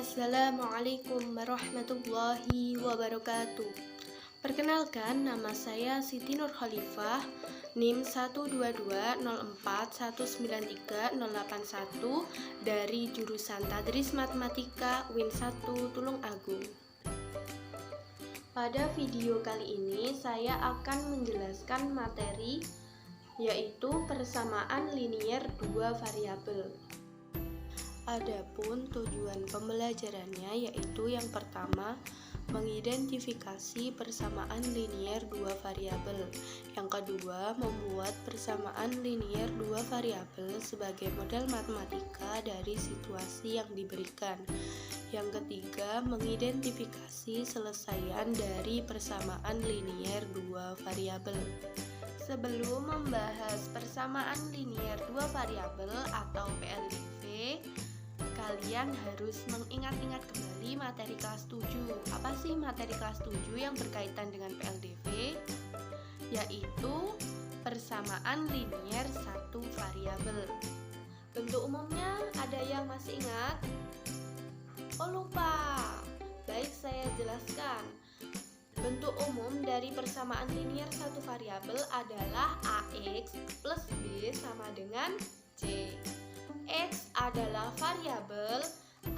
Assalamualaikum warahmatullahi wabarakatuh. Perkenalkan, nama saya Siti Nur Khalifah, NIM 12204193081 dari jurusan Tadris Matematika Win 1 Tulung Agung. Pada video kali ini saya akan menjelaskan materi yaitu persamaan linier dua variabel. Adapun tujuan pembelajarannya yaitu yang pertama, mengidentifikasi persamaan linier dua variabel. Yang kedua, membuat persamaan linier dua variabel sebagai model matematika dari situasi yang diberikan. Yang ketiga, mengidentifikasi selesaian dari persamaan linier dua variabel. Sebelum membahas persamaan linier dua variabel atau PLDV, kalian harus mengingat-ingat kembali materi kelas 7. Apa sih materi kelas 7 yang berkaitan dengan PLDV? Yaitu persamaan linier satu variabel. Bentuk umumnya ada yang masih ingat? Oh, lupa. Baik, saya jelaskan. Bentuk umum dari persamaan linier satu variabel adalah AX plus B sama dengan C. X adalah variabel,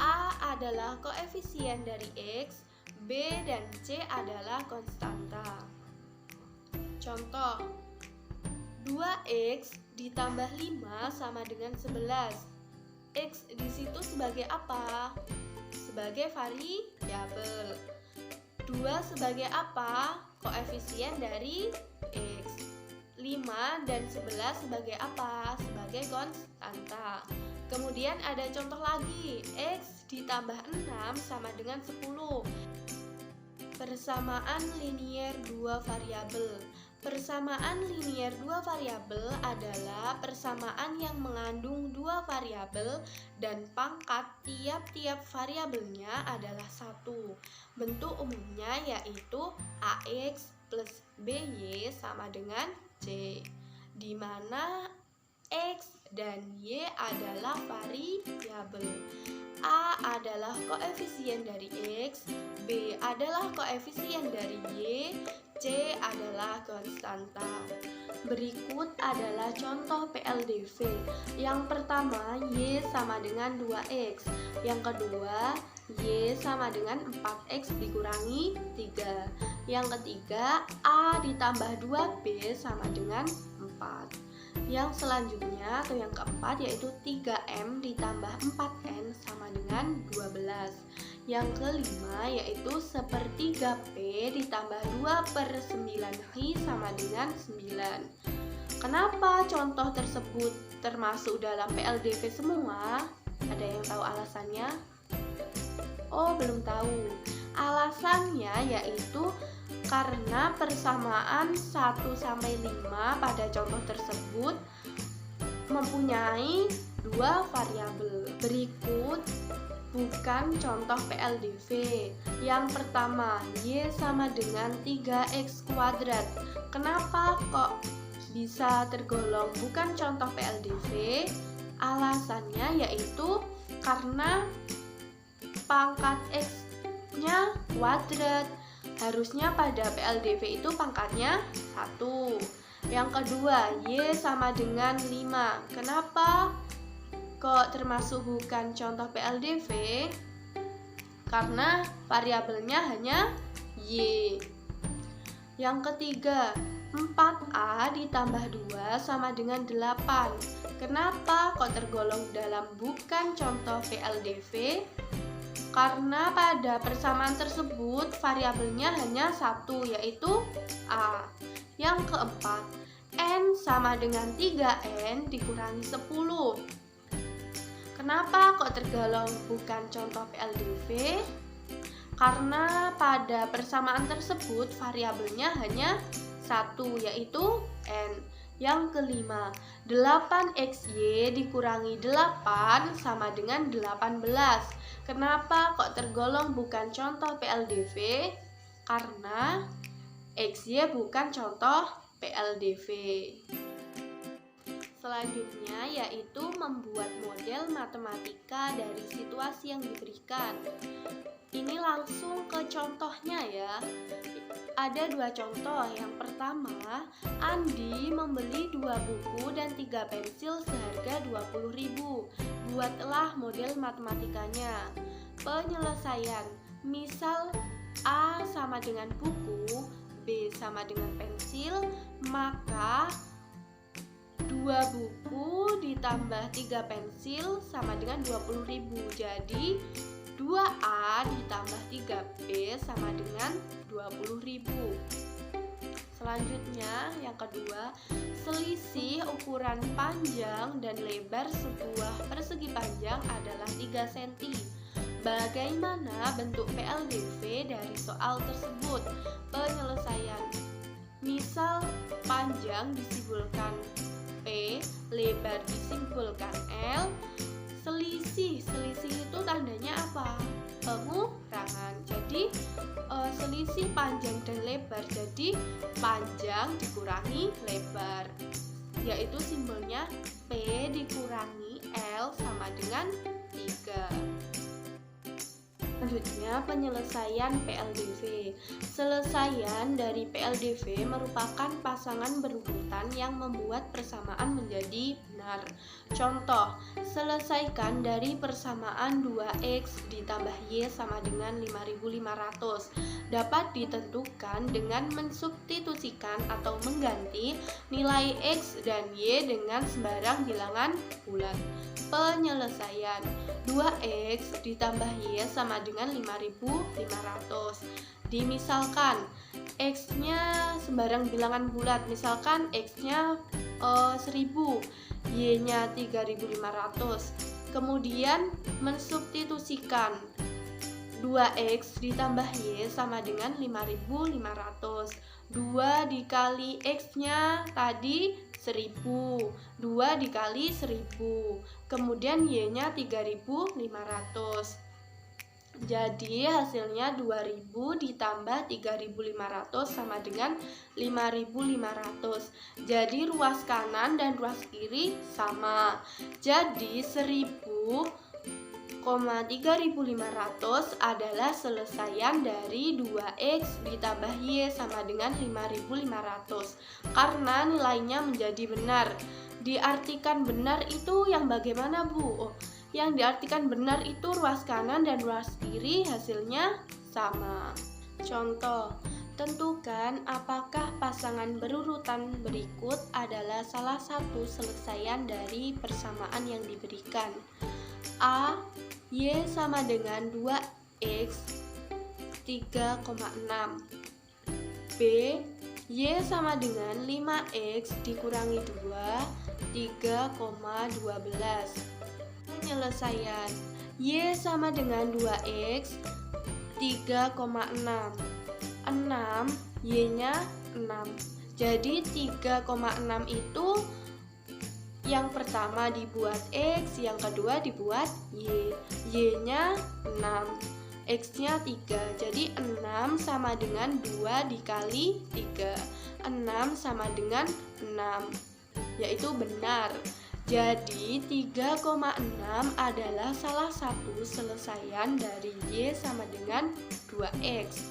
A adalah koefisien dari X, B dan C adalah konstanta. Contoh, 2X ditambah 5 sama dengan 11. X di situ sebagai apa? Sebagai variabel. 2 sebagai apa? Koefisien dari X. 5 dan 11 sebagai apa? Sebagai konstanta. Kemudian ada contoh lagi, X ditambah 6 sama dengan 10. Persamaan linier dua variabel. Persamaan linier dua variabel adalah persamaan yang mengandung dua variabel dan pangkat tiap-tiap variabelnya adalah 1. Bentuk umumnya yaitu AX plus BY sama dengan C, di mana X dan Y adalah variabel, A adalah koefisien dari X, B adalah koefisien dari Y, C adalah konstanta. Berikut adalah contoh PLDV. Yang pertama, Y sama dengan 2X. Yang kedua, Y sama dengan 4X dikurangi 3. Yang ketiga, A ditambah 2B sama dengan 4. Yang selanjutnya atau yang keempat yaitu 3M ditambah 4N sama dengan 12. Yang kelima yaitu 1/3P ditambah 2/9I sama dengan 9. Kenapa contoh tersebut termasuk dalam PLDV semua? Ada yang tahu alasannya? Oh, belum tahu. Alasannya yaitu karena persamaan 1-5 pada contoh tersebut mempunyai dua variabel. Berikut bukan contoh PLDV. Yang pertama, Y sama dengan 3X kuadrat. Kenapa kok bisa tergolong bukan contoh PLDV? Alasannya yaitu karena pangkat X-nya kuadrat. Harusnya pada PLDV itu pangkatnya 1. Yang kedua, Y sama dengan 5. Kenapa kok termasuk bukan contoh PLDV? Karena variabelnya hanya Y. Yang ketiga, 4A ditambah 2 sama dengan 8. Kenapa kok tergolong dalam bukan contoh PLDV? Karena pada persamaan tersebut variabelnya hanya 1, yaitu A. Yang keempat, N sama dengan 3N dikurangi 10. Kenapa kok tergolong bukan contoh PLDV? Karena pada persamaan tersebut variabelnya hanya 1, yaitu N. Yang kelima, 8XY dikurangi 8 sama dengan 18. Kenapa kok tergolong bukan contoh PLDV? Karena XY bukan contoh PLDV. Selanjutnya yaitu membuat model matematika dari situasi yang diberikan. Ini langsung ke contohnya ya. Ada 2 contoh. Yang pertama, Andi membeli 2 buku dan 3 pensil seharga 20.000. Buatlah model matematikanya. Penyelesaian. Misal A sama dengan buku, B sama dengan pensil, maka 2 buku ditambah 3 pensil sama dengan 20.000. Jadi 2A ditambah 3B sama dengan 20.000. Selanjutnya yang kedua, selisih ukuran panjang dan lebar sebuah persegi panjang adalah 3 cm. Bagaimana bentuk PLDV dari soal tersebut? Penyelesaian. Misal panjang disimbolkan P, lebar disimbolkan L. Selisih itu tandanya apa? Pengurangan. Jadi selisih panjang dan lebar, jadi panjang dikurangi lebar, yaitu simbolnya P dikurangi L sama dengan 3. Selanjutnya penyelesaian PLDV. Selesaian dari PLDV merupakan pasangan berurutan yang membuat persamaan menjadi benar. Contoh, selesaikan dari persamaan 2x ditambah y sama dengan 5.500. Dapat ditentukan dengan mensubstitusikan atau mengganti nilai x dan y dengan sembarang bilangan bulat. Penyelesaian. 2x ditambah y sama dengan 5.500. Dimisalkan x-nya sembarang bilangan bulat, misalkan x-nya 1000, y-nya 3.500. Kemudian mensubstitusikan 2x ditambah y sama dengan 5.500. 2 dikali x-nya tadi 1000, 2 dikali 1000, kemudian y-nya 3.500. Jadi hasilnya 2000 ditambah 3.500 sama dengan 5.500. Jadi ruas kanan dan ruas kiri sama. Jadi 1000,3.500 adalah selesaian dari 2x ditambah y sama dengan 5.500. Karena nilainya menjadi benar. Diartikan benar itu yang bagaimana, Bu? Yang diartikan benar itu ruas kanan dan ruas kiri hasilnya sama. Contoh, tentukan apakah pasangan berurutan berikut adalah salah satu selesaian dari persamaan yang diberikan. A, y sama dengan 2x 3,6. B, y sama dengan 5x dikurangi 2, 3,12. Penyelesaian. Y sama dengan 2x 3,6. 6, y-nya 6. Jadi 3,6 itu yang pertama dibuat x, yang kedua dibuat y. Y-nya 6, x-nya 3. Jadi 6 sama dengan 2 dikali 3. 6 sama dengan 6, yaitu benar. Jadi 3,6 adalah salah satu selesaian dari y sama dengan 2x.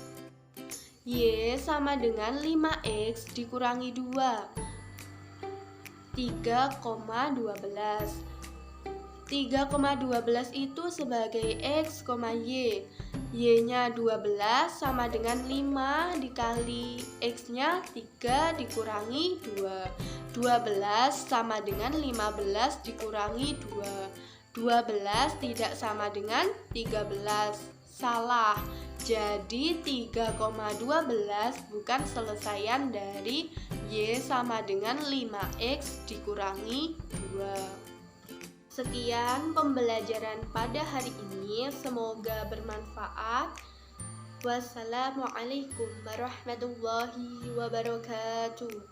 Y sama dengan 5x dikurangi 2, 3,12. 3,12 itu sebagai x, y. Y-nya 12 sama dengan 5 dikali x-nya 3 dikurangi 2. 12 sama dengan 15 dikurangi 2. 12 tidak sama dengan 13. Salah. Jadi 3,12 bukan selesaian dari y sama dengan 5x dikurangi 2. Sekian pembelajaran pada hari ini, semoga bermanfaat. Wassalamualaikum warahmatullahi wabarakatuh.